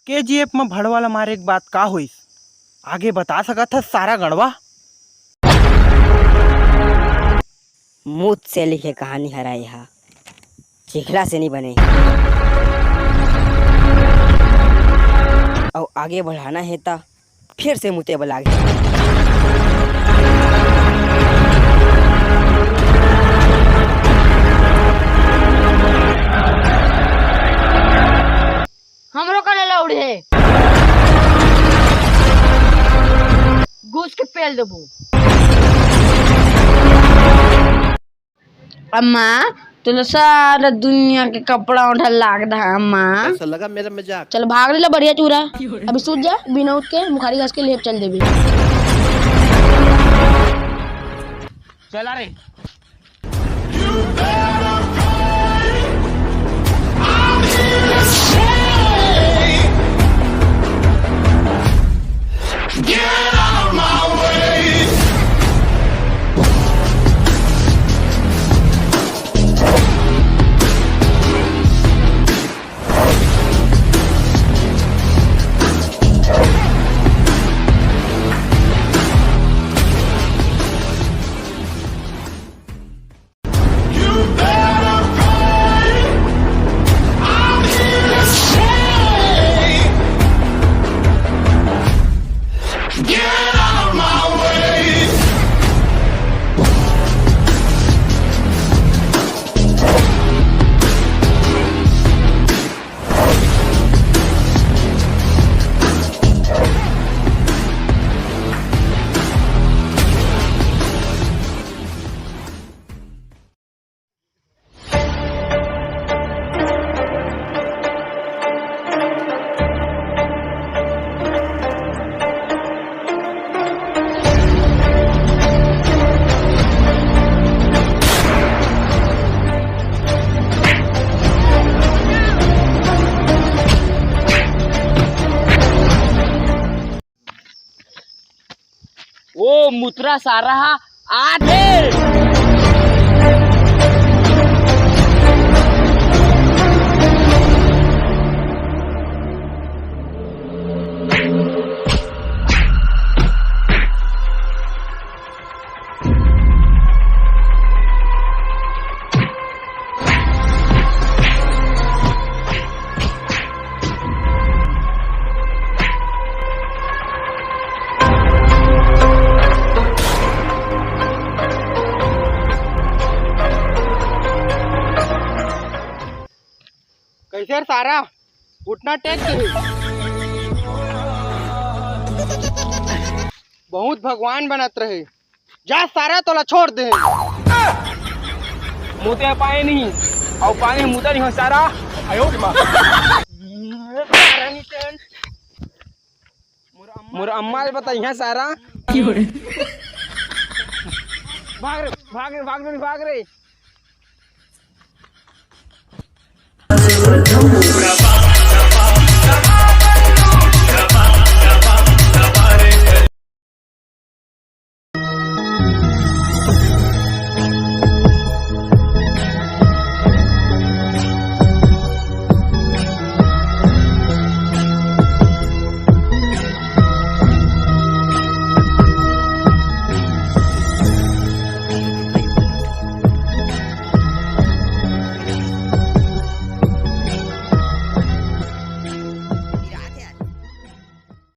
KGF में भड़ वाला मारे एक बात का हुई आगे बता सकत है सारा गढ़वा। मुझसे लिखे कहानी हरा यहाँ चिखला से नहीं बने और आगे बढ़ाना है ता फिर से मुते बला हमरो का लौड़ है घुस के पेल देबू। अम्मा तुला सारा दुनिया के कपड़ा उठा लाग दा अम्मा। ऐसा लगा मेरा मजाक। चल भाग ले बढ़िया चूरा अभी सूझ जा बिना उठ के मुखारी घास के लेप चल देबी। चला रे ओ मुतरा सारा आधे कैसे सारा उठना टेक बहुत भगवान बनत रहे जा सारा तोला छोड़ दे मुते पाए नहीं और पानी मुता नहीं हो सारा आयो मोर अम्मा ने बताई है सारा भाग रे भाग रे भाग रे भाग रे